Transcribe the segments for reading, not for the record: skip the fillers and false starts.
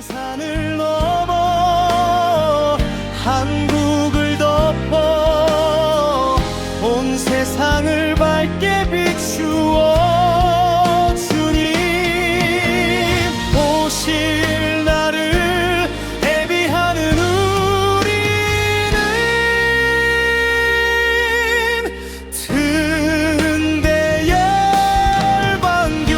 산을 넘어 한국을 덮어 온 세상을 밝게 비추어 주님 오실 날을 대비하는 우리는 특대 열방교회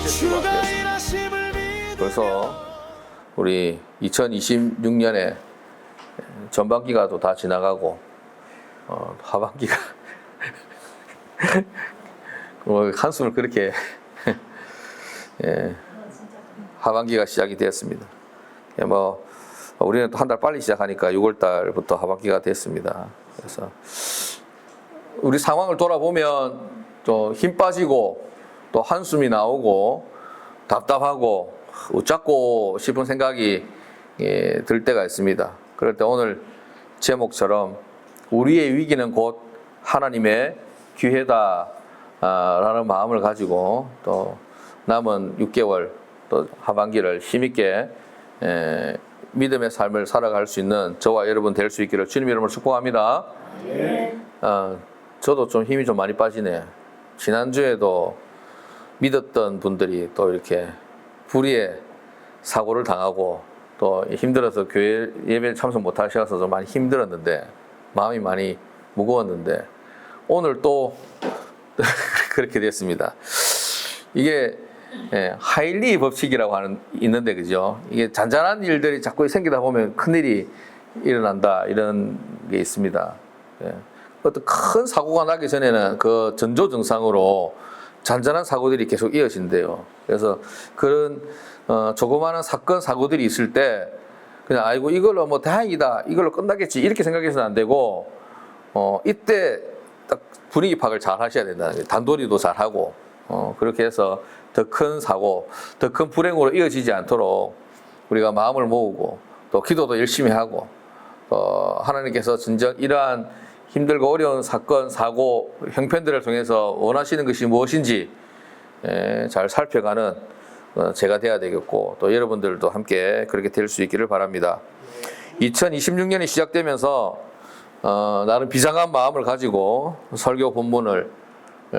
주가 일하심을 믿으며 벌써 우리 2026년에 전반기가 또 다 지나가고 하반기가 한숨을 그렇게 예, 하반기가 시작이 되었습니다. 예, 뭐 우리는 또 한 달 빨리 시작하니까 6월 달부터 하반기가 됐습니다. 그래서 우리 상황을 돌아보면 또 힘 빠지고 또 한숨이 나오고 답답하고 웃잡고 싶은 생각이 들 때가 있습니다. 그럴 때 오늘 제목처럼 우리의 위기는 곧 하나님의 기회다 라는 마음을 가지고 또 남은 6개월 또 하반기를 힘있게 믿음의 삶을 살아갈 수 있는 저와 여러분 될 수 있기를 주님 이름으로 축복합니다. 저도 좀 힘이 좀 많이 빠지네. 지난주에도 믿었던 분들이 또 이렇게 불의의 사고를 당하고 또 힘들어서 교회 예배 참석 못 하셔서 좀 많이 힘들었는데 마음이 많이 무거웠는데 오늘 또 그렇게 됐습니다. 이게 하일리 법칙이라고 하는 있는데 그죠? 이게 잔잔한 일들이 자꾸 생기다 보면 큰일이 일어난다 이런 게 있습니다. 어떤 큰 사고가 나기 전에는 그 전조 증상으로 잔잔한 사고들이 계속 이어진대요. 그래서 그런 조그마한 사건 사고들이 있을 때 그냥 아이고 이걸로 뭐 다행이다 이걸로 끝나겠지 이렇게 생각해서는 안 되고 이때 딱 분위기 파악을 잘 하셔야 된다는 거예요. 단도리도 잘 하고 그렇게 해서 더 큰 사고 더 큰 불행으로 이어지지 않도록 우리가 마음을 모으고 또 기도도 열심히 하고 하나님께서 진정 이러한 힘들고 어려운 사건, 사고, 형편들을 통해서 원하시는 것이 무엇인지 잘 살펴가는 제가 돼야 되겠고 또 여러분들도 함께 그렇게 될 수 있기를 바랍니다. 2026년이 시작되면서 나름 비장한 마음을 가지고 설교 본문을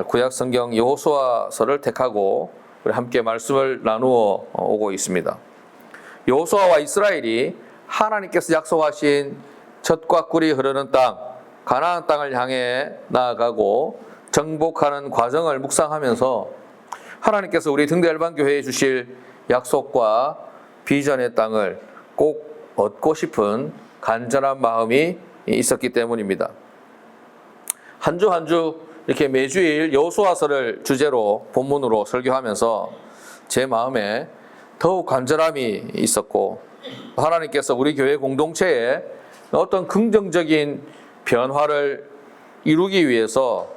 구약성경 여호수아서를 택하고 우리 함께 말씀을 나누어 오고 있습니다. 여호수아와 이스라엘이 하나님께서 약속하신 젖과 꿀이 흐르는 땅 가나안 땅을 향해 나아가고 정복하는 과정을 묵상하면서 하나님께서 우리 등대 열방교회에 주실 약속과 비전의 땅을 꼭 얻고 싶은 간절한 마음이 있었기 때문입니다. 한 주 한 주 이렇게 매주일 여호수아서를 주제로 본문으로 설교하면서 제 마음에 더욱 간절함이 있었고 하나님께서 우리 교회 공동체에 어떤 긍정적인 변화를 이루기 위해서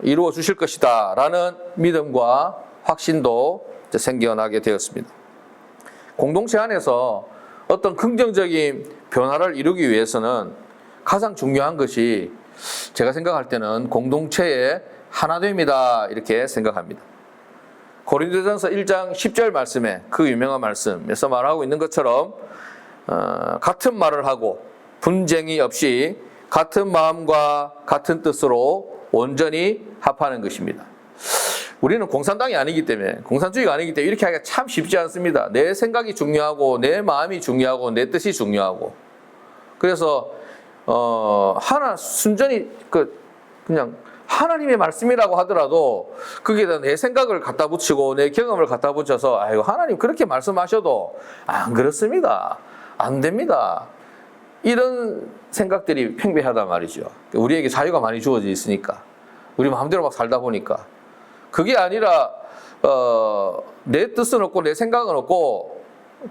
이루어 주실 것이다 라는 믿음과 확신도 생겨나게 되었습니다. 공동체 안에서 어떤 긍정적인 변화를 이루기 위해서는 가장 중요한 것이 제가 생각할 때는 공동체의 하나됨이다 이렇게 생각합니다. 고린도전서 1장 10절 말씀에 그 유명한 말씀에서 말하고 있는 것처럼 같은 말을 하고 분쟁이 없이 같은 마음과 같은 뜻으로 온전히 합하는 것입니다. 우리는 공산당이 아니기 때문에 공산주의가 아니기 때문에 이렇게 하기가 참 쉽지 않습니다. 내 생각이 중요하고 내 마음이 중요하고 내 뜻이 중요하고 그래서 하나 순전히 그냥 하나님의 말씀이라고 하더라도 거기에다 내 생각을 갖다 붙이고 내 경험을 갖다 붙여서 아이고 하나님 그렇게 말씀하셔도 안 그렇습니다. 안 됩니다. 이런 생각들이 팽배하단 말이죠. 우리에게 자유가 많이 주어져 있으니까 우리 마음대로 막 살다 보니까 그게 아니라 내 뜻은 없고 내 생각은 없고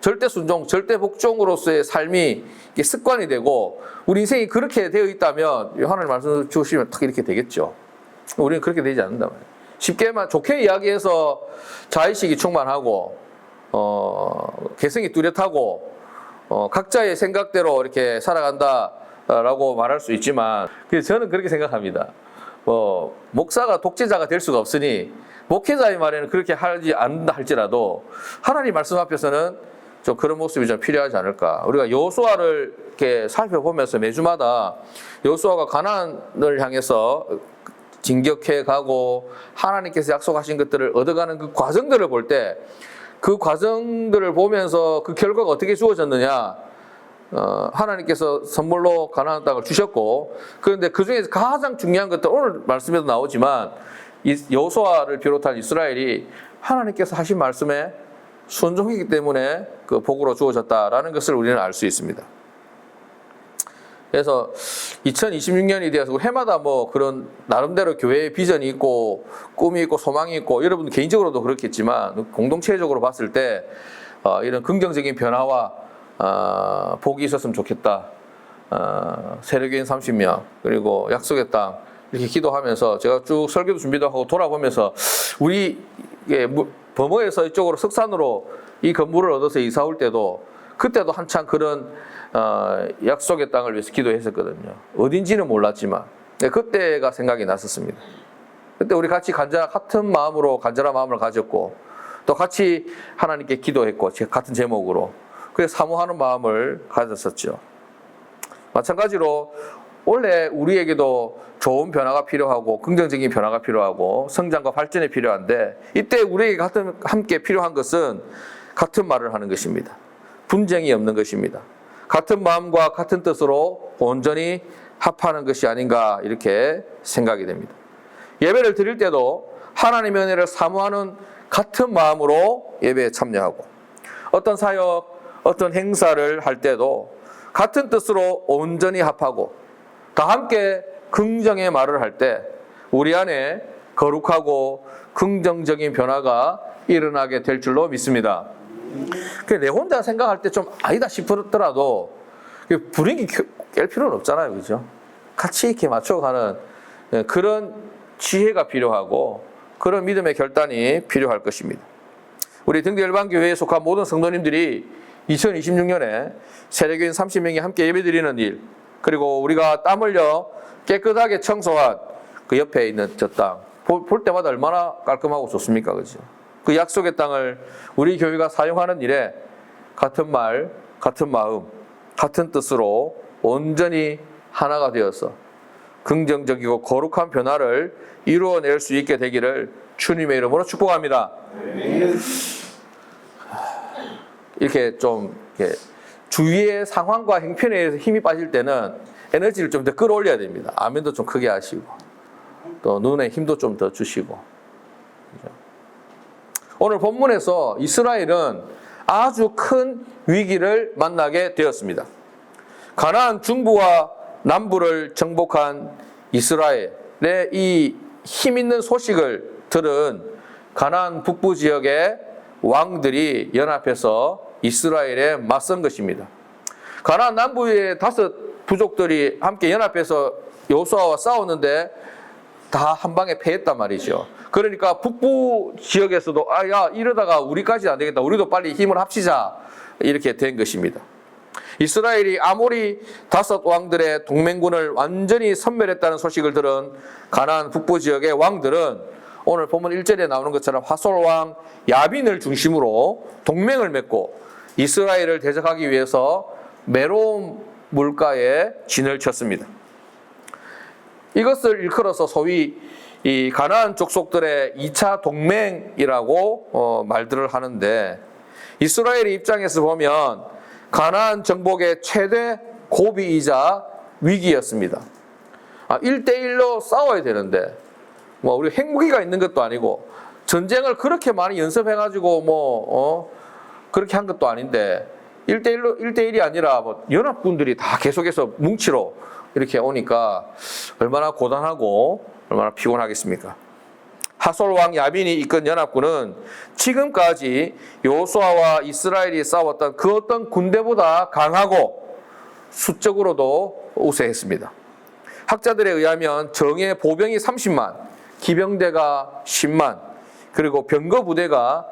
절대 순종, 절대 복종으로서의 삶이 습관이 되고 우리 인생이 그렇게 되어 있다면 하나님 말씀 주시면 딱 이렇게 되겠죠. 우리는 그렇게 되지 않는단 말이에요. 쉽게만 좋게 이야기해서 자의식이 충만하고 개성이 뚜렷하고 각자의 생각대로 이렇게 살아간다라고 말할 수 있지만 저는 그렇게 생각합니다. 목사가 독재자가 될 수가 없으니 목회자의 말에는 그렇게 하지 않는다 할지라도 하나님 말씀 앞에서는 좀 그런 모습이 좀 필요하지 않을까. 우리가 여호수아를 이렇게 살펴보면서 매주마다 여호수아가 가나안을 향해서 진격해 가고 하나님께서 약속하신 것들을 얻어가는 그 과정들을 볼 때 그 과정들을 보면서 그 결과가 어떻게 주어졌느냐. 하나님께서 선물로 가나안 땅을 주셨고, 그런데 그 중에서 가장 중요한 것도 오늘 말씀에도 나오지만 여호수아를 비롯한 이스라엘이 하나님께서 하신 말씀에 순종이기 때문에 그 복으로 주어졌다라는 것을 우리는 알 수 있습니다. 그래서 2026년이 되어서 해마다 뭐 그런 나름대로 교회의 비전이 있고 꿈이 있고 소망이 있고 여러분 개인적으로도 그렇겠지만 공동체적으로 봤을 때 이런 긍정적인 변화와 복이 있었으면 좋겠다. 세력인 30명 그리고 약속의 땅 이렇게 기도하면서 제가 쭉 설교도 준비도 하고 돌아보면서 우리 범어에서 이쪽으로 석산으로 이 건물을 얻어서 이사 올 때도 그때도 한창 그런 약속의 땅을 위해서 기도했었거든요. 어딘지는 몰랐지만 그때가 생각이 났었습니다. 그때 우리 같이 같은 마음으로 간절한 마음을 가졌고 또 같이 하나님께 기도했고 같은 제목으로 그래서 사모하는 마음을 가졌었죠. 마찬가지로 원래 우리에게도 좋은 변화가 필요하고 긍정적인 변화가 필요하고 성장과 발전이 필요한데 이때 우리에게 함께 필요한 것은 같은 말을 하는 것입니다. 분쟁이 없는 것입니다. 같은 마음과 같은 뜻으로 온전히 합하는 것이 아닌가 이렇게 생각이 됩니다. 예배를 드릴 때도 하나님의 은혜를 사모하는 같은 마음으로 예배에 참여하고 어떤 사역, 어떤 행사를 할 때도 같은 뜻으로 온전히 합하고 다 함께 긍정의 말을 할 때 우리 안에 거룩하고 긍정적인 변화가 일어나게 될 줄로 믿습니다. 내 혼자 생각할 때 좀 아니다 싶더라도 분위기 깰 필요는 없잖아요. 그죠? 같이 이렇게 맞춰가는 그런 지혜가 필요하고 그런 믿음의 결단이 필요할 것입니다. 우리 등대열방교회에 속한 모든 성도님들이 2026년에 세례교인 30명이 함께 예배드리는 일 그리고 우리가 땀 흘려 깨끗하게 청소한 그 옆에 있는 저 땅 볼 때마다 얼마나 깔끔하고 좋습니까? 그죠? 그 약속의 땅을 우리 교회가 사용하는 일에 같은 말, 같은 마음, 같은 뜻으로 온전히 하나가 되어서 긍정적이고 거룩한 변화를 이루어낼 수 있게 되기를 주님의 이름으로 축복합니다. 이렇게 좀 주위의 상황과 형편에 의해서 힘이 빠질 때는 에너지를 좀 더 끌어올려야 됩니다. 아멘도 좀 크게 하시고 또 눈에 힘도 좀 더 주시고. 오늘 본문에서 이스라엘은 아주 큰 위기를 만나게 되었습니다. 가나안 중부와 남부를 정복한 이스라엘의 이 힘 있는 소식을 들은 가나안 북부 지역의 왕들이 연합해서 이스라엘에 맞선 것입니다. 가나안 남부의 5 부족들이 함께 연합해서 여호수아와 싸웠는데 다 한 방에 패했단 말이죠. 그러니까 북부 지역에서도 이러다가 우리까지 안 되겠다. 우리도 빨리 힘을 합치자. 이렇게 된 것입니다. 이스라엘이 아모리 5 왕들의 동맹군을 완전히 섬멸했다는 소식을 들은 가나안 북부 지역의 왕들은 오늘 본문 1절에 나오는 것처럼 하솔 왕 야빈을 중심으로 동맹을 맺고 이스라엘을 대적하기 위해서 메론 물가에 진을 쳤습니다. 이것을 일컬어서 소위 이 가나안 족속들의 2차 동맹이라고 말들을 하는데 이스라엘의 입장에서 보면 가나안 정복의 최대 고비이자 위기였습니다. 1대1로 싸워야 되는데 우리 핵무기가 있는 것도 아니고 전쟁을 그렇게 많이 연습해가지고 그렇게 한 것도 아닌데 1대1이 아니라 연합군들이 다 계속해서 뭉치러 이렇게 오니까 얼마나 고단하고 얼마나 피곤하겠습니까? 하솔 왕 야빈이 이끈 연합군은 지금까지 여호수아와 이스라엘이 싸웠던 그 어떤 군대보다 강하고 수적으로도 우세했습니다. 학자들에 의하면 정예 보병이 30만, 기병대가 10만, 그리고 병거 부대가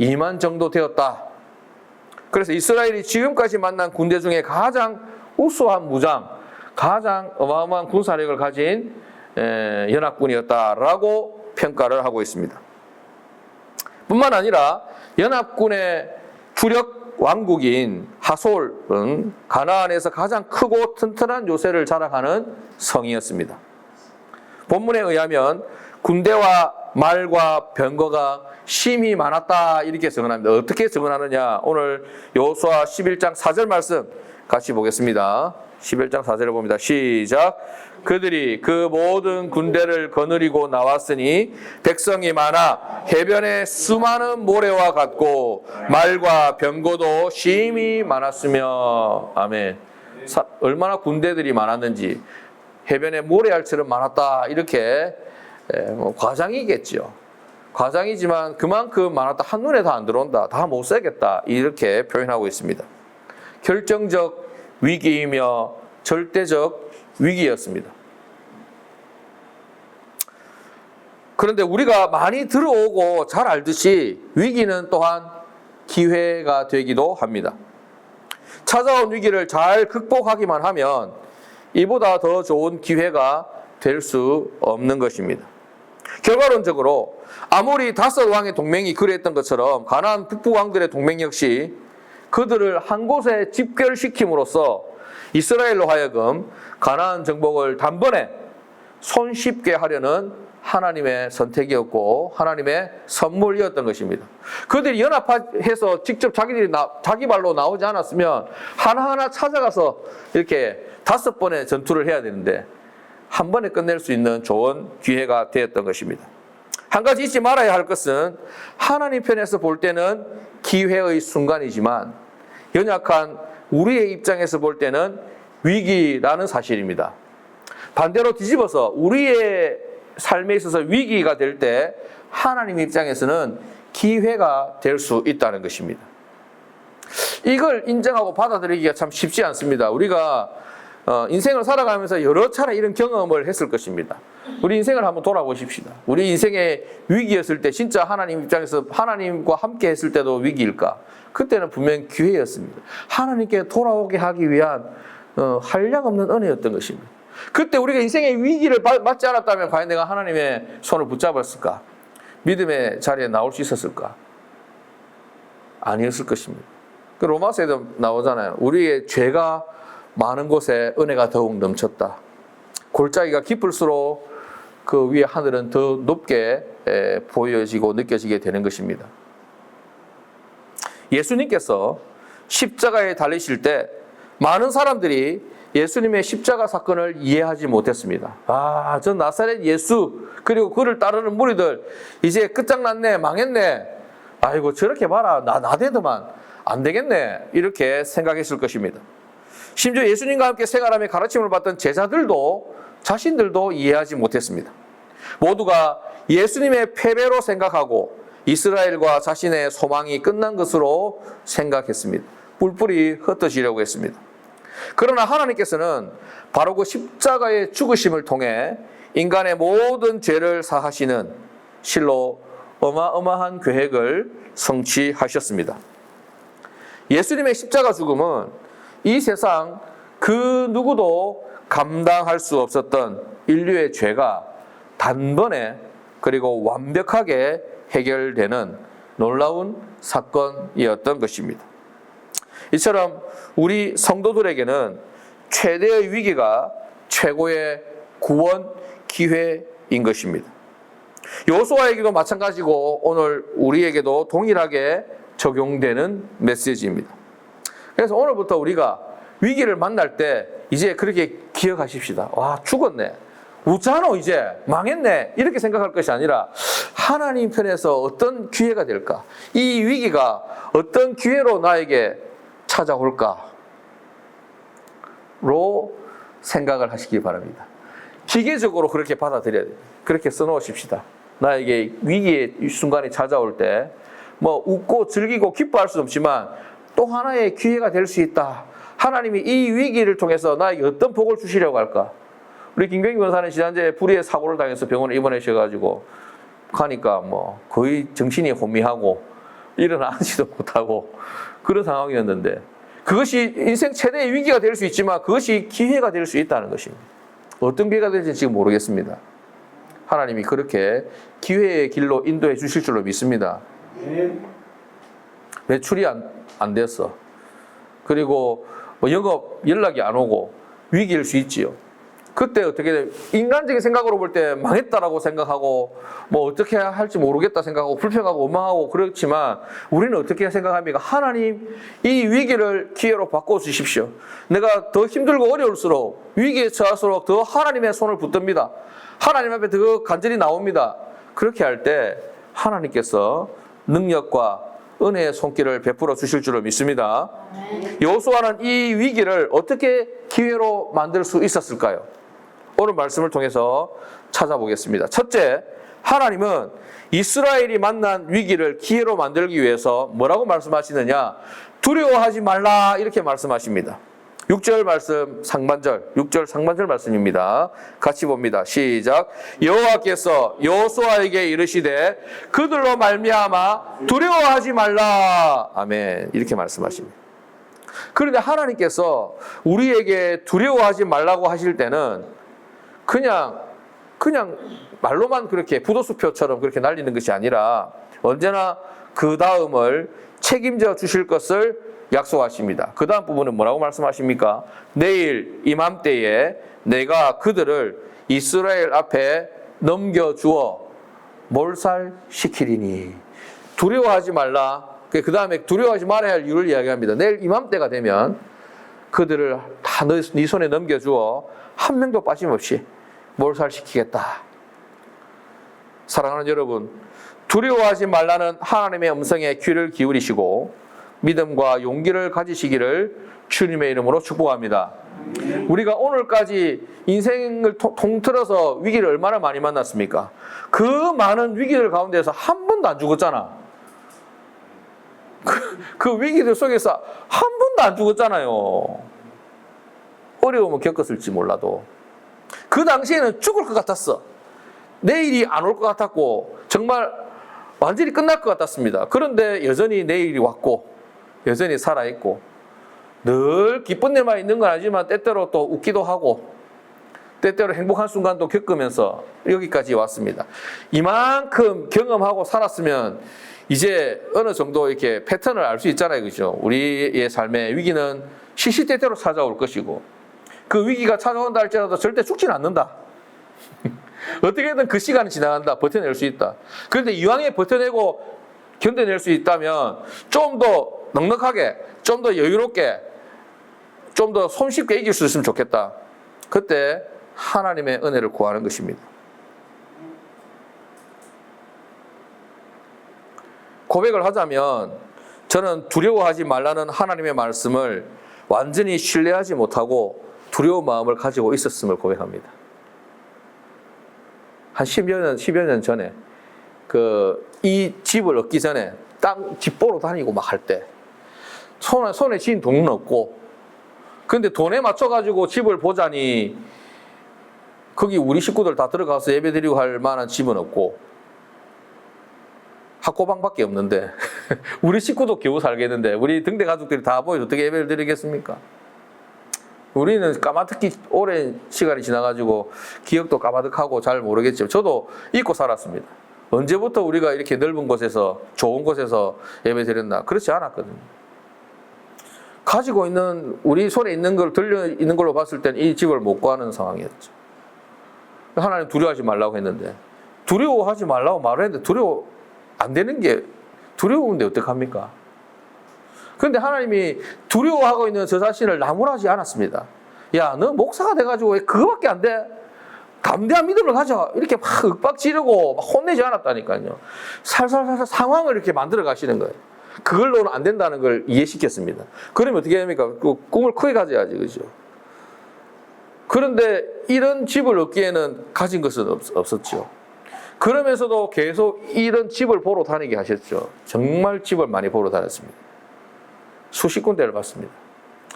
2만 정도 되었다. 그래서 이스라엘이 지금까지 만난 군대 중에 가장 우수한 무장, 가장 어마어마한 군사력을 가진 연합군이었다라고 평가를 하고 있습니다. 뿐만 아니라 연합군의 주력 왕국인 하솔은 가나안에서 가장 크고 튼튼한 요새를 자랑하는 성이었습니다. 본문에 의하면 군대와 말과 병거가 심히 많았다 이렇게 증언합니다. 어떻게 증언하느냐? 오늘 여호수아 11장 4절 말씀 같이 보겠습니다. 11장 4절을 봅니다. 시작. 그들이 그 모든 군대를 거느리고 나왔으니 백성이 많아 해변에 수많은 모래와 같고 말과 병거도 심히 많았으며. 아멘. 얼마나 군대들이 많았는지, 해변에 모래알처럼 많았다 이렇게 과장이겠죠. 과장이지만 그만큼 많았다. 한눈에 다 안 들어온다. 다 못 살겠다. 이렇게 표현하고 있습니다. 결정적 위기이며 절대적 위기였습니다. 그런데 우리가 많이 들어오고 잘 알듯이 위기는 또한 기회가 되기도 합니다. 찾아온 위기를 잘 극복하기만 하면 이보다 더 좋은 기회가 될 수 없는 것입니다. 결과론적으로 아무리 다섯 왕의 동맹이 그랬던 것처럼 가나안 북부 왕들의 동맹 역시 그들을 한 곳에 집결시킴으로써 이스라엘로 하여금 가나안 정복을 단번에 손쉽게 하려는 하나님의 선택이었고 하나님의 선물이었던 것입니다. 그들이 연합해서 직접 자기 발로 나오지 않았으면 하나하나 찾아가서 이렇게 5번의 전투를 해야 되는데 한 번에 끝낼 수 있는 좋은 기회가 되었던 것입니다. 한 가지 잊지 말아야 할 것은 하나님 편에서 볼 때는 기회의 순간이지만 연약한 우리의 입장에서 볼 때는 위기라는 사실입니다. 반대로 뒤집어서 우리의 삶에 있어서 위기가 될 때 하나님 입장에서는 기회가 될 수 있다는 것입니다. 이걸 인정하고 받아들이기가 참 쉽지 않습니다. 우리가 인생을 살아가면서 여러 차례 이런 경험을 했을 것입니다. 우리 인생을 한번 돌아보십시다. 우리 인생의 위기였을 때 진짜 하나님 입장에서 하나님과 함께 했을 때도 위기일까? 그때는 분명 기회였습니다. 하나님께 돌아오게 하기 위한 한량없는 은혜였던 것입니다. 그때 우리가 인생의 위기를 맞지 않았다면 과연 내가 하나님의 손을 붙잡았을까? 믿음의 자리에 나올 수 있었을까? 아니었을 것입니다. 그 로마서에도 나오잖아요. 우리의 죄가 많은 곳에 은혜가 더욱 넘쳤다. 골짜기가 깊을수록 그 위에 하늘은 더 높게 보여지고 느껴지게 되는 것입니다. 예수님께서 십자가에 달리실 때 많은 사람들이 예수님의 십자가 사건을 이해하지 못했습니다. 아, 저 나사렛 예수 그리고 그를 따르는 무리들 이제 끝장났네, 망했네. 아이고 저렇게 봐라, 나대더만 안 되겠네 이렇게 생각했을 것입니다. 심지어 예수님과 함께 생활하며 가르침을 받던 제자들도 자신들도 이해하지 못했습니다. 모두가 예수님의 패배로 생각하고 이스라엘과 자신의 소망이 끝난 것으로 생각했습니다. 뿔뿔이 흩어지려고 했습니다. 그러나 하나님께서는 바로 그 십자가의 죽으심을 통해 인간의 모든 죄를 사하시는 실로 어마어마한 계획을 성취하셨습니다. 예수님의 십자가 죽음은 이 세상 그 누구도 감당할 수 없었던 인류의 죄가 단번에 그리고 완벽하게 해결되는 놀라운 사건이었던 것입니다. 이처럼 우리 성도들에게는 최대의 위기가 최고의 구원 기회인 것입니다. 여호수아에게도 마찬가지고 오늘 우리에게도 동일하게 적용되는 메시지입니다. 그래서 오늘부터 우리가 위기를 만날 때 이제 그렇게 기억하십시다. 와, 죽었네. 웃잖아, 이제 망했네. 이렇게 생각할 것이 아니라 하나님 편에서 어떤 기회가 될까? 이 위기가 어떤 기회로 나에게 찾아올까로 생각을 하시기 바랍니다. 기계적으로 그렇게 받아들여야 돼요. 그렇게 써놓으십시다. 나에게 위기의 순간이 찾아올 때 뭐 웃고 즐기고 기뻐할 수 없지만 또 하나의 기회가 될 수 있다. 하나님이 이 위기를 통해서 나에게 어떤 복을 주시려고 할까? 우리 김경희 권사는 지난주에 불의의 사고를 당해서 병원에 입원하셔가지고 가니까 뭐 거의 정신이 혼미하고 일어나지도 못하고 그런 상황이었는데 그것이 인생 최대의 위기가 될 수 있지만 그것이 기회가 될 수 있다는 것입니다. 어떤 기회가 될지 지금 모르겠습니다. 하나님이 그렇게 기회의 길로 인도해 주실 줄로 믿습니다. 매출이 안 됐어. 그리고 뭐 영업 연락이 안 오고 위기일 수 있지요. 그때 어떻게 돼? 인간적인 생각으로 볼 때 망했다라고 생각하고 뭐 어떻게 할지 모르겠다 생각하고 불평하고 원망하고 그렇지만 우리는 어떻게 생각합니까? 하나님 이 위기를 기회로 바꿔 주십시오. 내가 더 힘들고 어려울수록 위기에 처할수록 더 하나님의 손을 붙듭니다. 하나님 앞에 더 간절히 나옵니다. 그렇게 할 때 하나님께서 능력과 은혜의 손길을 베풀어 주실 줄을 믿습니다. 여호수아는 이 위기를 어떻게 기회로 만들 수 있었을까요? 오늘 말씀을 통해서 찾아보겠습니다. 첫째, 하나님은 이스라엘이 만난 위기를 기회로 만들기 위해서 뭐라고 말씀하시느냐? 두려워하지 말라 이렇게 말씀하십니다. 6절 말씀 상반절, 6절 상반절 말씀입니다. 같이 봅니다. 시작. 여호와께서 여호수아에게 이르시되 그들로 말미암아 두려워하지 말라. 아멘. 이렇게 말씀하십니다. 그런데 하나님께서 우리에게 두려워하지 말라고 하실 때는 그냥 말로만 그렇게 부도수표처럼 그렇게 날리는 것이 아니라 언제나 그 다음을 책임져 주실 것을 약속하십니다. 그 다음 부분은 뭐라고 말씀하십니까? 내일 이맘때에 내가 그들을 이스라엘 앞에 넘겨주어 몰살시키리니. 두려워하지 말라. 그 다음에 두려워하지 말아야 할 이유를 이야기합니다. 내일 이맘때가 되면 그들을 다 네 손에 넘겨주어 한 명도 빠짐없이 몰살시키겠다. 사랑하는 여러분, 두려워하지 말라는 하나님의 음성에 귀를 기울이시고 믿음과 용기를 가지시기를 주님의 이름으로 축복합니다. 우리가 오늘까지 인생을 통틀어서 위기를 얼마나 많이 만났습니까? 그 많은 위기들 가운데서 한 번도 안 죽었잖아. 그 위기들 속에서 한 번도 안 죽었잖아요. 어려움을 겪었을지 몰라도. 그 당시에는 죽을 것 같았어. 내일이 안 올 것 같았고 정말 완전히 끝날 것 같았습니다. 그런데 여전히 내일이 왔고 여전히 살아있고 늘 기쁜 일만 있는 건 아니지만 때때로 또 웃기도 하고 때때로 행복한 순간도 겪으면서 여기까지 왔습니다. 이만큼 경험하고 살았으면 이제 어느 정도 이렇게 패턴을 알 수 있잖아요. 그죠? 우리의 삶의 위기는 시시때때로 찾아올 것이고 그 위기가 찾아온다 할지라도 절대 죽지는 않는다. 어떻게든 그 시간이 지나간다. 버텨낼 수 있다. 그런데 이왕에 버텨내고 견뎌낼 수 있다면 좀 더 넉넉하게, 좀 더 여유롭게, 좀 더 손쉽게 이길 수 있으면 좋겠다. 그때 하나님의 은혜를 구하는 것입니다. 고백을 하자면 저는 두려워하지 말라는 하나님의 말씀을 완전히 신뢰하지 못하고 두려운 마음을 가지고 있었음을 고백합니다. 한 10여 년 전에 이 집을 얻기 전에 집 보러 다니고 막 할 때 손에 쥔 돈은 없고 근데 돈에 맞춰가지고 집을 보자니 거기 우리 식구들 다 들어가서 예배 드리고 할 만한 집은 없고 학고방밖에 없는데 우리 식구도 겨우 살겠는데 우리 등대 가족들이 다 모여 어떻게 예배를 드리겠습니까? 우리는 까마득히 오랜 시간이 지나가지고 기억도 까마득하고 잘 모르겠지만 저도 잊고 살았습니다. 언제부터 우리가 이렇게 넓은 곳에서 좋은 곳에서 예배 드렸나? 그렇지 않았거든요. 가지고 있는 우리 손에 있는 걸 들려 있는 걸로 봤을 땐 이 집을 못 구하는 상황이었죠. 하나님 두려워하지 말라고 했는데 두려워하지 말라고 말을 했는데 두려워 안 되는 게 두려운데 어떡합니까? 그런데 하나님이 두려워하고 있는 저 자신을 나무라지 않았습니다. 야, 너 목사가 돼가지고 왜 그거밖에 안 돼? 담대한 믿음을 가져. 이렇게 막 윽박 지르고 막 혼내지 않았다니까요. 살살살살 상황을 이렇게 만들어 가시는 거예요. 그걸로는 안 된다는 걸 이해시켰습니다. 그러면 어떻게 됩니까? 그 꿈을 크게 가져야지, 그죠? 그런데 이런 집을 얻기에는 가진 것은 없었죠. 그러면서도 계속 이런 집을 보러 다니게 하셨죠. 정말 집을 많이 보러 다녔습니다. 수십 군데를 봤습니다.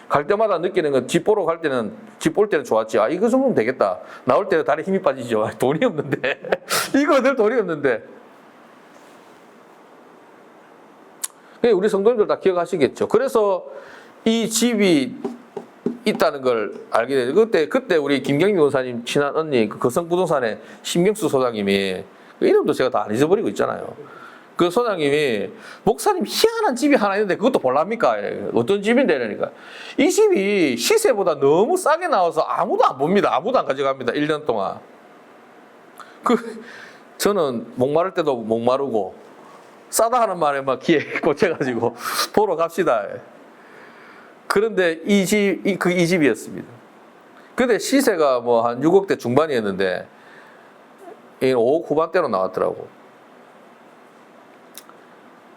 갈 때마다 느끼는 건 집 보러 갈 때는 집 볼 때는 좋았지. 아, 이거 정도면 되겠다. 나올 때는 다리 힘이 빠지죠. 돈이 없는데. 이거 늘 돈이 없는데. 우리 성도님들 다 기억하시겠죠. 그래서 이 집이 있다는 걸 알게 되죠. 그때 우리 김경미 원사님 친한 언니 그 거성부동산의 심경수 소장님이 그 이름도 제가 다 안 잊어버리고 있잖아요. 그 소장님이 목사님 희한한 집이 하나 있는데 그것도 볼랍니까? 어떤 집인데? 이러니까 이 집이 시세보다 너무 싸게 나와서 아무도 안 봅니다. 아무도 안 가져갑니다. 1년 동안. 저는 목마를 때도 목마르고 싸다 하는 말에 막 귀에 꽂혀가지고 보러 갑시다. 그런데 이 집이었습니다. 근데 시세가 뭐 한 6억대 중반이었는데 5억 후반대로 나왔더라고.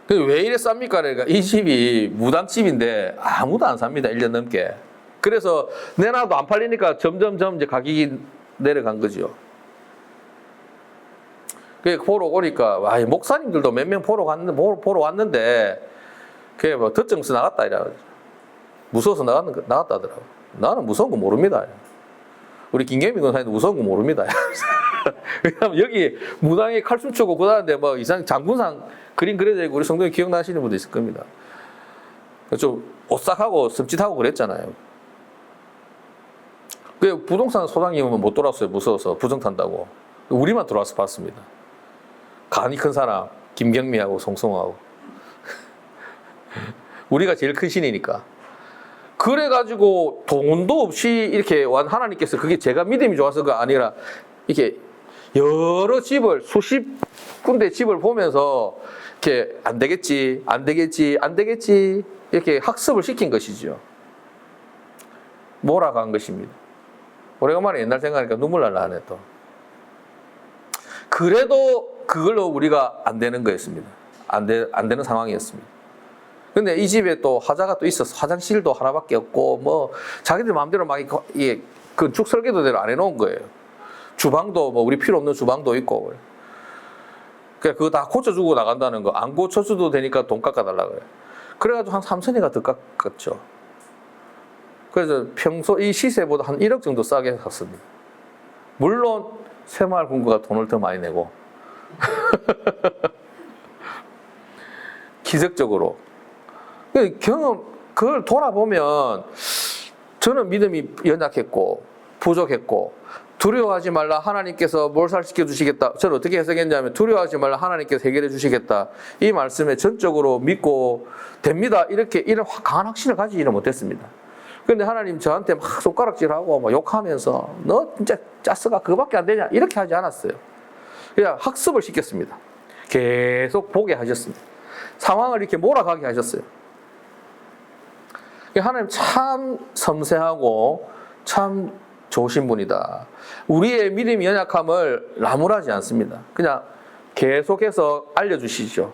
왜 이래 쌉니까? 그러니까 이 집이 무당집인데 아무도 안 삽니다. 1년 넘게. 그래서 내놔도 안 팔리니까 점점점 이제 가격이 내려간 거죠. 보러 오니까 와, 목사님들도 몇 명 보러 왔는데 그게 뭐 덧정서 나갔다 이래. 무서워서 나갔다 하더라고. 나는 무서운 거 모릅니다. 우리 김경민 권사님도 무서운 거 모릅니다. 왜냐면 여기 무당에 칼춤 추고 그다는데 뭐 이상 장군상 그림 그려져 있고 우리 성도님 기억나시는 분도 있을 겁니다. 좀 오싹하고 섬찟하고 그랬잖아요. 그 부동산 소장님은 못 돌아왔어요. 무서워서 부정 탄다고. 우리만 들어와서 봤습니다. 간이 큰 사람 김경미하고 송성호하고 우리가 제일 큰 신이니까. 그래가지고 돈도 없이 이렇게 하나님께서 그게 제가 믿음이 좋아서가 아니라 이렇게 여러 집을 수십 군데 집을 보면서 이렇게 안 되겠지 이렇게 학습을 시킨 것이죠. 몰아간 것입니다. 오래간만에 옛날 생각하니까 눈물 날라 하네 또. 그래도 그걸로 우리가 안 되는 거였습니다. 안 되는 상황이었습니다. 근데 이 집에 또 하자가 또 있어서 화장실도 하나밖에 없고 뭐 자기들 마음대로 막 건축 설계도대로 안 해놓은 거예요. 주방도 뭐 우리 필요 없는 주방도 있고. 그러니까 그거 다 고쳐주고 나간다는 거. 안 고쳐줘도 되니까 돈 깎아달라 그래. 그래가지고 한 3천이가 더 깎았죠. 그래서 평소 이 시세보다 한 1억 정도 싸게 샀습니다. 물론 새마을 금고가 돈을 더 많이 내고 기적적으로 그걸 돌아보면 저는 믿음이 연약했고 부족했고 두려워하지 말라 하나님께서 몰살시켜 주시겠다. 저는 어떻게 해석했냐면 두려워하지 말라 하나님께서 해결해 주시겠다. 이 말씀에 전적으로 믿고 됩니다. 이런 강한 확신을 가지지는 못했습니다. 그런데 하나님 저한테 막 손가락질하고 막 욕하면서 너 진짜 짜스가 그거밖에 안 되냐 이렇게 하지 않았어요. 그냥 학습을 시켰습니다. 계속 보게 하셨습니다. 상황을 이렇게 몰아가게 하셨어요. 하나님 참 섬세하고 참 좋으신 분이다. 우리의 믿음이 연약함을 나무라지 않습니다. 그냥 계속해서 알려주시죠.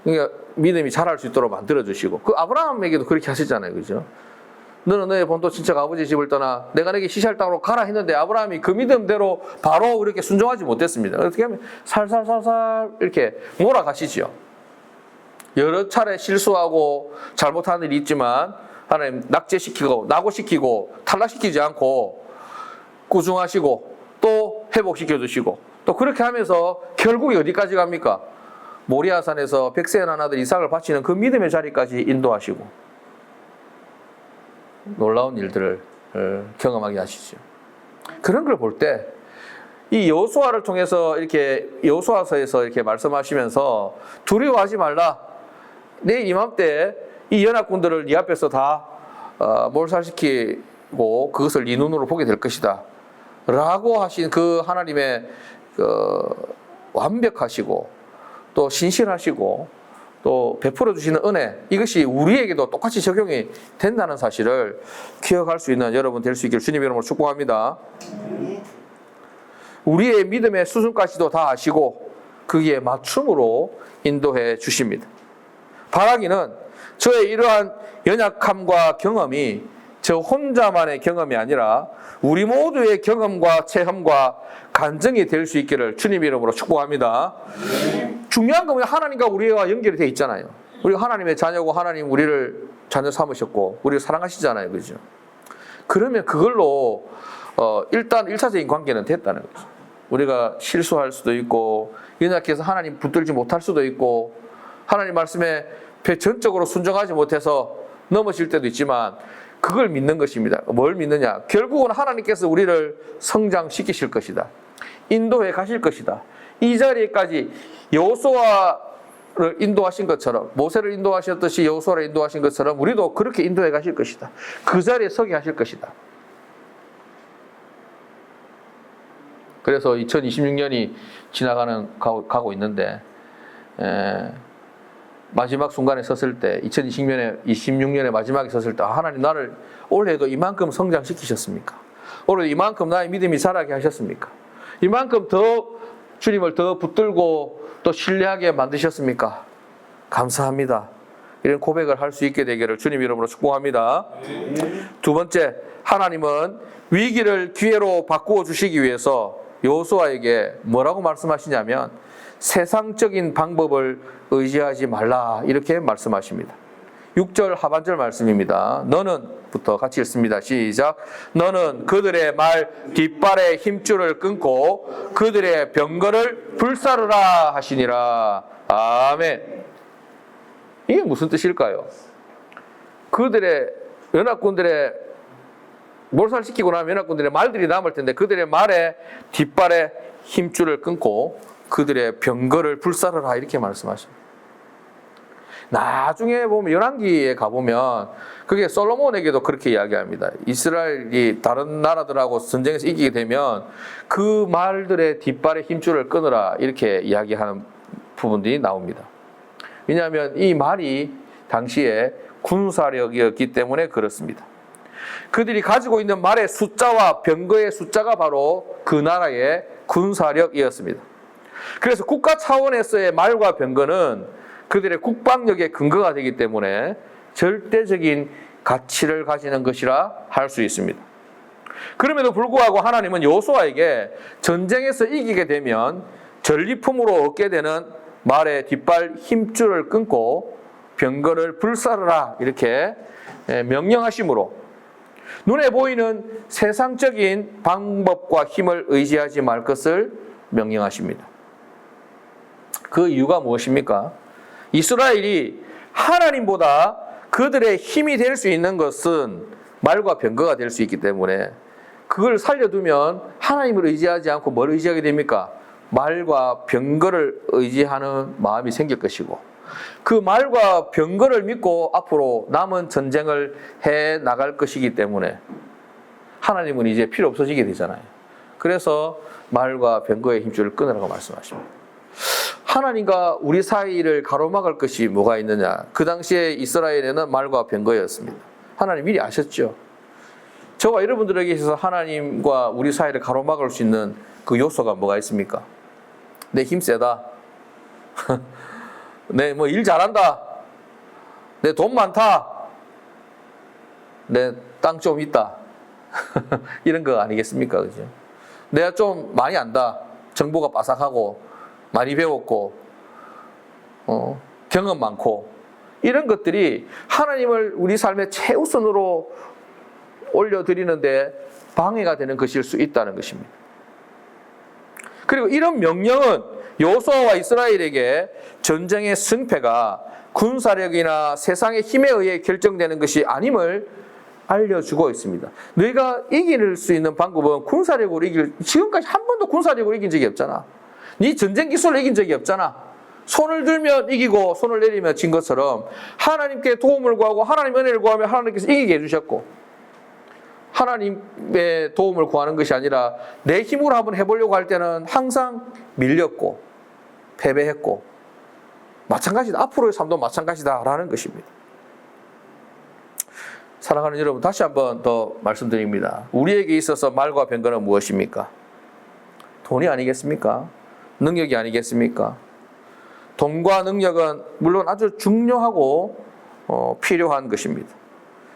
그러니까 믿음이 자랄 수 있도록 만들어주시고 그 아브라함에게도 그렇게 하셨잖아요. 그죠? 너는 너의 본토 친척 아버지 집을 떠나 내가 내게 시샬 땅으로 가라 했는데 아브라함이 그 믿음대로 바로 그렇게 순종하지 못했습니다. 어떻게 하면 살살살살 이렇게 몰아가시죠. 여러 차례 실수하고 잘못한 일이 있지만 하나님 낙제시키고 낙오시키고 탈락시키지 않고 꾸중하시고 또 회복시켜 주시고 또 그렇게 하면서 결국에 어디까지 갑니까? 모리아산에서 백세에 난 아들 이삭을 바치는 그 믿음의 자리까지 인도하시고 놀라운 일들을 경험하게 하시죠. 그런 걸 볼 때 이 여호수아를 통해서 이렇게 여호수아서에서 이렇게 말씀하시면서 두려워하지 말라. 내일 이맘때 이 연합군들을 네 앞에서 다 몰살시키고 그것을 네 눈으로 보게 될 것이다. 라고 하신 그 하나님의 완벽하시고 또 신실하시고 또 베풀어 주시는 은혜 이것이 우리에게도 똑같이 적용이 된다는 사실을 기억할 수 있는 여러분 될 수 있기를 주님의 이름으로 축복합니다. 우리의 믿음의 수준까지도 다 아시고 거기에 맞춤으로 인도해 주십니다. 바라기는 저의 이러한 연약함과 경험이 저 혼자만의 경험이 아니라 우리 모두의 경험과 체험과 간증이 될 수 있기를 주님의 이름으로 축복합니다. 중요한 건 하나님과 우리와 연결이 되어 있잖아요. 우리가 하나님의 자녀고 하나님 우리를 자녀 삼으셨고 우리를 사랑하시잖아요. 그죠? 그러면 그걸로 일단 1차적인 관계는 됐다는 거죠. 우리가 실수할 수도 있고 연약해서 하나님 붙들지 못할 수도 있고 하나님 말씀에 전적으로 순종하지 못해서 넘어질 때도 있지만 그걸 믿는 것입니다. 뭘 믿느냐? 결국은 하나님께서 우리를 성장시키실 것이다. 인도해 가실 것이다. 이 자리에까지 여호수아 인도하신 것처럼, 모세를 인도하셨듯이 여호수아를 인도하신 것처럼 우리도 그렇게 인도해 가실 것이다. 그 자리에 서게 하실 것이다. 그래서 2026년이 가고 있는데, 마지막 순간에 섰을 때, 2026년에 마지막에 섰을 때, 하나님 나를 올해도 이만큼 성장시키셨습니까? 올해도 이만큼 나의 믿음이 자라게 하셨습니까? 이만큼 더 주님을 더 붙들고 또 신뢰하게 만드셨습니까? 감사합니다. 이런 고백을 할 수 있게 되기를 주님 이름으로 축복합니다. 두 번째, 하나님은 위기를 기회로 바꾸어 주시기 위해서 여호수아에게 뭐라고 말씀하시냐면 세상적인 방법을 의지하지 말라 이렇게 말씀하십니다. 6절 하반절 말씀입니다. 너는부터 같이 읽습니다. 시작. 너는 그들의 말 뒷발의 힘줄을 끊고 그들의 병거를 불사르라 하시니라. 아멘. 이게 무슨 뜻일까요? 그들의 연합군들의 몰살시키고 나면 연합군들의 말들이 남을 텐데 그들의 말에 뒷발의 힘줄을 끊고 그들의 병거를 불사르라 이렇게 말씀하십니다. 나중에 보면 열왕기에 가보면 그게 솔로몬에게도 그렇게 이야기합니다. 이스라엘이 다른 나라들하고 전쟁에서 이기게 되면 그 말들의 뒷발의 힘줄을 끊으라 이렇게 이야기하는 부분들이 나옵니다. 왜냐하면 이 말이 당시에 군사력이었기 때문에 그렇습니다. 그들이 가지고 있는 말의 숫자와 병거의 숫자가 바로 그 나라의 군사력이었습니다. 그래서 국가 차원에서의 말과 병거는 그들의 국방력의 근거가 되기 때문에 절대적인 가치를 가지는 것이라 할 수 있습니다. 그럼에도 불구하고 하나님은 여호수아에게 전쟁에서 이기게 되면 전리품으로 얻게 되는 말의 뒷발 힘줄을 끊고 병거를 불사르라 이렇게 명령하심으로 눈에 보이는 세상적인 방법과 힘을 의지하지 말 것을 명령하십니다. 그 이유가 무엇입니까? 이스라엘이 하나님보다 그들의 힘이 될 수 있는 것은 말과 병거가 될 수 있기 때문에 그걸 살려두면 하나님을 의지하지 않고 뭘 의지하게 됩니까? 말과 병거를 의지하는 마음이 생길 것이고 그 말과 병거를 믿고 앞으로 남은 전쟁을 해 나갈 것이기 때문에 하나님은 이제 필요 없어지게 되잖아요. 그래서 말과 병거의 힘줄을 끊으라고 말씀하십니다. 하나님과 우리 사이를 가로막을 것이 뭐가 있느냐? 그 당시에 이스라엘에는 말과 병거였습니다. 하나님 미리 아셨죠? 저와 여러분들에게 있어서 하나님과 우리 사이를 가로막을 수 있는 그 요소가 뭐가 있습니까? 내 힘 세다. 내 뭐 일 잘한다. 내 돈 많다. 내 땅 좀 있다. 이런 거 아니겠습니까? 그죠? 내가 좀 많이 안다. 정보가 빠삭하고 많이 배웠고 경험 많고 이런 것들이 하나님을 우리 삶의 최우선으로 올려드리는데 방해가 되는 것일 수 있다는 것입니다. 그리고 이런 명령은 여호수아와 이스라엘에게 전쟁의 승패가 군사력이나 세상의 힘에 의해 결정되는 것이 아님을 알려주고 있습니다. 너희가 이길 수 있는 방법은 군사력으로 지금까지 한 번도 군사력으로 이긴 적이 없잖아. 네 전쟁 기술로 이긴 적이 없잖아. 손을 들면 이기고 손을 내리면 진 것처럼 하나님께 도움을 구하고 하나님 은혜를 구하면 하나님께서 이기게 해주셨고 하나님의 도움을 구하는 것이 아니라 내 힘으로 한번 해보려고 할 때는 항상 밀렸고 패배했고 마찬가지다. 앞으로의 삶도 마찬가지다라는 것입니다. 사랑하는 여러분, 다시 한번 더 말씀드립니다. 우리에게 있어서 말과 병거는 무엇입니까? 돈이 아니겠습니까? 능력이 아니겠습니까? 돈과 능력은 물론 아주 중요하고 필요한 것입니다.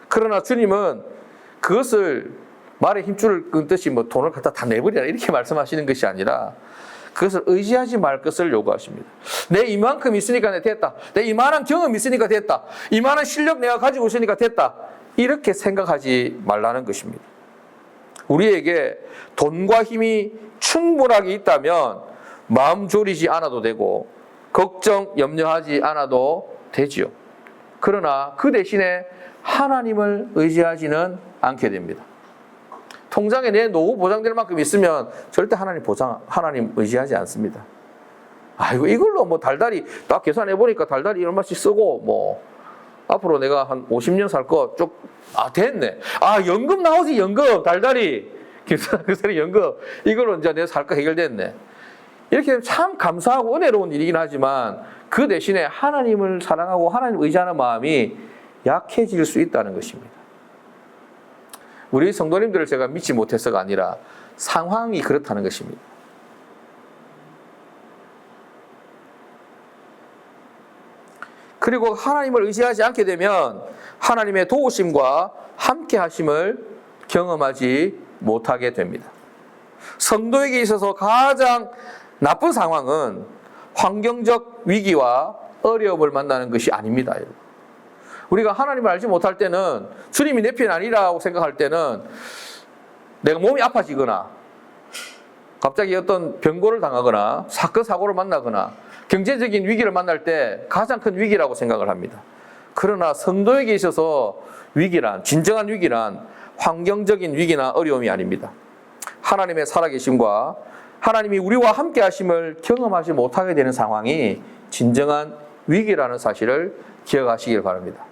그러나 주님은 그것을 말에 힘줄을 끊듯이 뭐 돈을 갖다 다 내버리라 이렇게 말씀하시는 것이 아니라 그것을 의지하지 말 것을 요구하십니다. 내 이만큼 있으니까 내 됐다. 내 이만한 경험 있으니까 됐다. 이만한 실력 내가 가지고 있으니까 됐다. 이렇게 생각하지 말라는 것입니다. 우리에게 돈과 힘이 충분하게 있다면 마음 졸이지 않아도 되고 걱정, 염려하지 않아도 되지요. 그러나 그 대신에 하나님을 의지하지는 않게 됩니다. 통장에 내 노후 보장될 만큼 있으면 절대 하나님 의지하지 않습니다. 아이고 이걸로 뭐 달달이 딱 계산해 보니까 달달이 얼마씩 쓰고 뭐 앞으로 내가 한 50년 살 거 쭉 됐네. 연금 나오지 연금 달달이 김선생 연금 이걸로 이제 내가 살 거 해결됐네. 이렇게 참 감사하고 은혜로운 일이긴 하지만 그 대신에 하나님을 사랑하고 하나님을 의지하는 마음이 약해질 수 있다는 것입니다. 우리 성도님들을 제가 믿지 못해서가 아니라 상황이 그렇다는 것입니다. 그리고 하나님을 의지하지 않게 되면 하나님의 도우심과 함께 하심을 경험하지 못하게 됩니다. 성도에게 있어서 가장 나쁜 상황은 환경적 위기와 어려움을 만나는 것이 아닙니다. 우리가 하나님을 알지 못할 때는 주님이 내 편 아니라고 생각할 때는 내가 몸이 아파지거나 갑자기 어떤 병고를 당하거나 사건 사고를 만나거나 경제적인 위기를 만날 때 가장 큰 위기라고 생각을 합니다. 그러나 성도에게 있어서 위기란, 진정한 위기란 환경적인 위기나 어려움이 아닙니다. 하나님의 살아계심과 하나님이 우리와 함께 하심을 경험하지 못하게 되는 상황이 진정한 위기라는 사실을 기억하시길 바랍니다.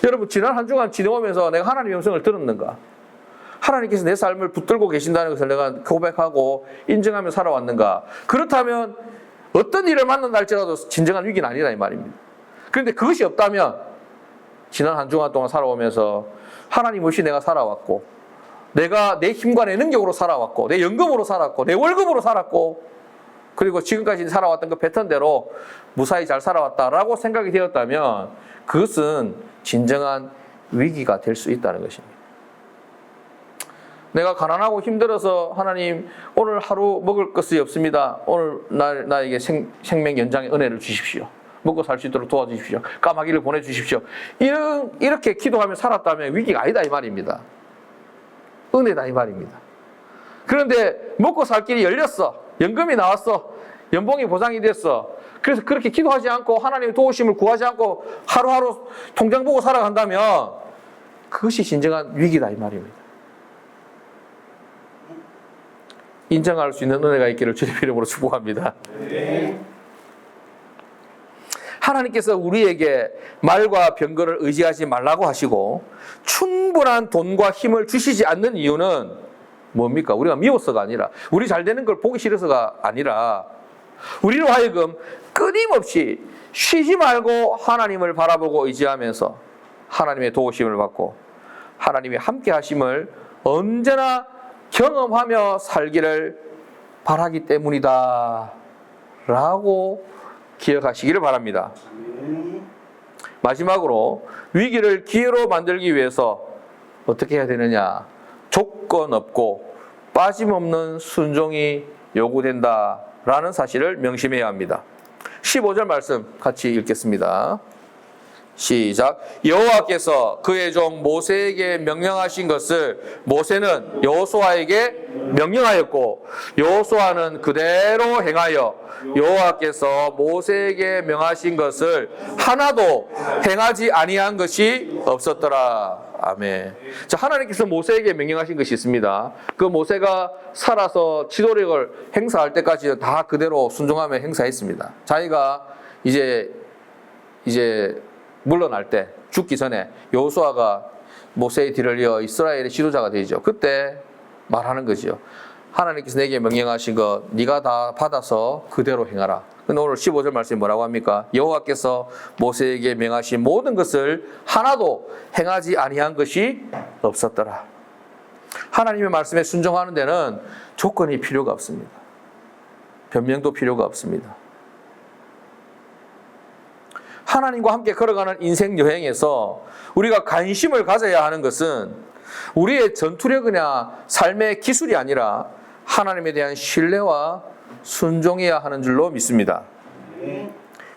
여러분, 지난 한 주간 지내오면서 내가 하나님의 음성을 들었는가? 하나님께서 내 삶을 붙들고 계신다는 것을 내가 고백하고 인정하며 살아왔는가? 그렇다면 어떤 일을 만난다 할지라도 진정한 위기는 아니다 이 말입니다. 그런데 그것이 없다면 지난 한 주간 동안 살아오면서 하나님 없이 내가 살아왔고 내가 내 힘과 내 능력으로 살아왔고 내 연금으로 살았고 내 월급으로 살았고 그리고 지금까지 살아왔던 그 패턴대로 무사히 잘 살아왔다라고 생각이 되었다면 그것은 진정한 위기가 될 수 있다는 것입니다. 내가 가난하고 힘들어서 하나님 오늘 하루 먹을 것이 없습니다. 오늘 나에게 생명 연장의 은혜를 주십시오. 먹고 살 수 있도록 도와주십시오. 까마귀를 보내주십시오. 이렇게 기도하며 살았다면 위기가 아니다 이 말입니다. 은혜다 이 말입니다. 그런데 먹고 살 길이 열렸어. 연금이 나왔어. 연봉이 보장이 됐어. 그래서 그렇게 기도하지 않고 하나님의 도우심을 구하지 않고 하루하루 통장 보고 살아간다면 그것이 진정한 위기다 이 말입니다. 인정할 수 있는 은혜가 있기를 주님의 이름으로 축복합니다. 네. 하나님께서 우리에게 말과 병거를 의지하지 말라고 하시고 충분한 돈과 힘을 주시지 않는 이유는 뭡니까? 우리가 미워서가 아니라 우리 잘 되는 걸 보기 싫어서가 아니라 우리로 하여금 끊임없이 쉬지 말고 하나님을 바라보고 의지하면서 하나님의 도우심을 받고 하나님의 함께 하심을 언제나 경험하며 살기를 바라기 때문이다 라고 기억하시기를 바랍니다. 마지막으로 위기를 기회로 만들기 위해서 어떻게 해야 되느냐? 조건 없고 빠짐없는 순종이 요구된다라는 사실을 명심해야 합니다. 15절 말씀 같이 읽겠습니다. 시작. 여호와께서 그의 종 모세에게 명령하신 것을 모세는 여호수아에게 명령하였고 여호수아는 그대로 행하여 여호와께서 모세에게 명하신 것을 하나도 행하지 아니한 것이 없었더라. 아멘. 자, 하나님께서 모세에게 명령하신 것이 있습니다. 그 모세가 살아서 지도력을 행사할 때까지는 다 그대로 순종하며 행사했습니다. 자기가 이제 물러날 때 죽기 전에 여호수아가 모세의 뒤를 이어 이스라엘의 지도자가 되죠. 그때 말하는 거죠. 하나님께서 내게 명령하신 것 네가 다 받아서 그대로 행하라. 근데 오늘 15절 말씀이 뭐라고 합니까? 여호와께서 모세에게 명하신 모든 것을 하나도 행하지 아니한 것이 없었더라. 하나님의 말씀에 순종하는 데는 조건이 필요가 없습니다. 변명도 필요가 없습니다. 하나님과 함께 걸어가는 인생 여행에서 우리가 관심을 가져야 하는 것은 우리의 전투력이나 삶의 기술이 아니라 하나님에 대한 신뢰와 순종해야 하는 줄로 믿습니다.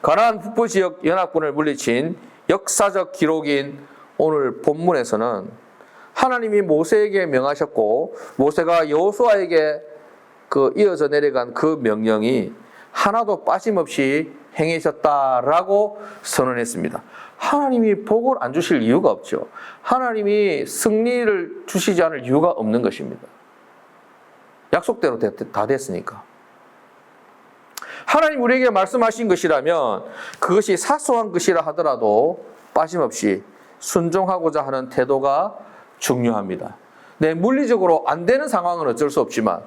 가나안 북부 지역 연합군을 물리친 역사적 기록인 오늘 본문에서는 하나님이 모세에게 명하셨고 모세가 여호수아에게 이어져 내려간 그 명령이 하나도 빠짐없이 행하셨다라고 선언했습니다. 하나님이 복을 안 주실 이유가 없죠. 하나님이 승리를 주시지 않을 이유가 없는 것입니다. 약속대로 다 됐으니까. 하나님 우리에게 말씀하신 것이라면 그것이 사소한 것이라 하더라도 빠짐없이 순종하고자 하는 태도가 중요합니다. 내 물리적으로 안 되는 상황은 어쩔 수 없지만,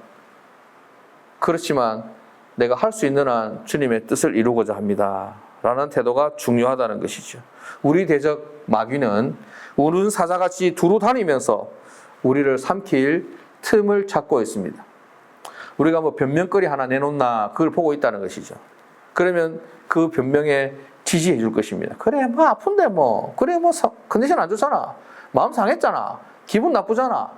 그렇지만 내가 할 수 있는 한 주님의 뜻을 이루고자 합니다 라는 태도가 중요하다는 것이죠. 우리 대적 마귀는 우는 사자같이 두루 다니면서 우리를 삼킬 틈을 찾고 있습니다. 우리가 뭐 변명거리 하나 내놓나 그걸 보고 있다는 것이죠. 그러면 그 변명에 지지해 줄 것입니다. 그래 뭐 아픈데 뭐 그래 뭐 컨디션 안 좋잖아, 마음 상했잖아, 기분 나쁘잖아.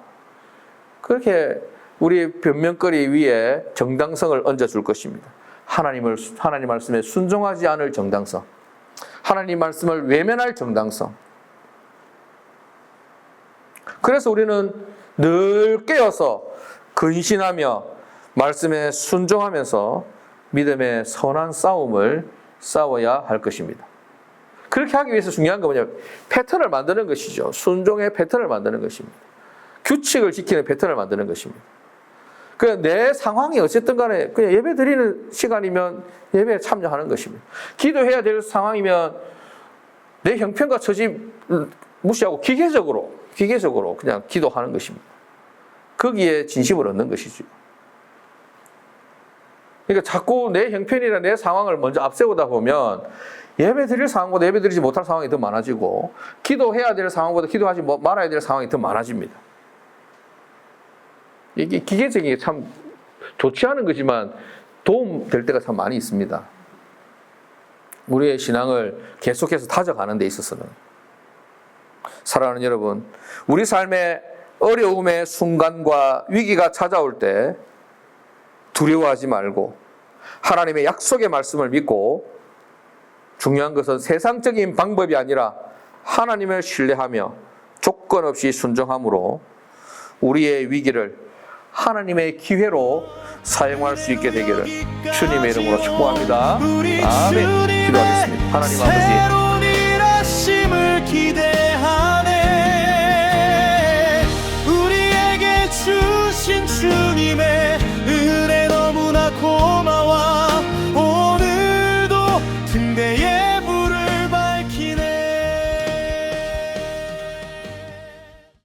그렇게 우리 변명거리 위에 정당성을 얹어줄 것입니다. 하나님 말씀에 순종하지 않을 정당성, 하나님 말씀을 외면할 정당성. 그래서 우리는 늘 깨어서 근신하며 말씀에 순종하면서 믿음의 선한 싸움을 싸워야 할 것입니다. 그렇게 하기 위해서 중요한 건 뭐냐면 패턴을 만드는 것이죠. 순종의 패턴을 만드는 것입니다. 규칙을 지키는 패턴을 만드는 것입니다. 그냥 내 상황이 어쨌든 간에 그냥 예배 드리는 시간이면 예배에 참여하는 것입니다. 기도해야 될 상황이면 내 형편과 처지 무시하고 기계적으로 그냥 기도하는 것입니다. 거기에 진심을 얻는 것이죠. 그러니까 자꾸 내 형편이나 내 상황을 먼저 앞세우다 보면 예배 드릴 상황보다 예배 드리지 못할 상황이 더 많아지고, 기도해야 될 상황보다 기도하지 말아야 될 상황이 더 많아집니다. 이게 기계적인 게 참 좋지 않은 거지만 도움 될 때가 참 많이 있습니다. 우리의 신앙을 계속해서 다져가는 데 있어서는. 사랑하는 여러분, 우리 삶의 어려움의 순간과 위기가 찾아올 때 두려워하지 말고 하나님의 약속의 말씀을 믿고, 중요한 것은 세상적인 방법이 아니라 하나님을 신뢰하며 조건 없이 순종함으로 우리의 위기를 하나님의 기회로 사용할 수 있게 되기를 주님의 이름으로 축복합니다. 아멘. 기도하겠습니다. 하나님 아버지, 새로운 일하심을 기대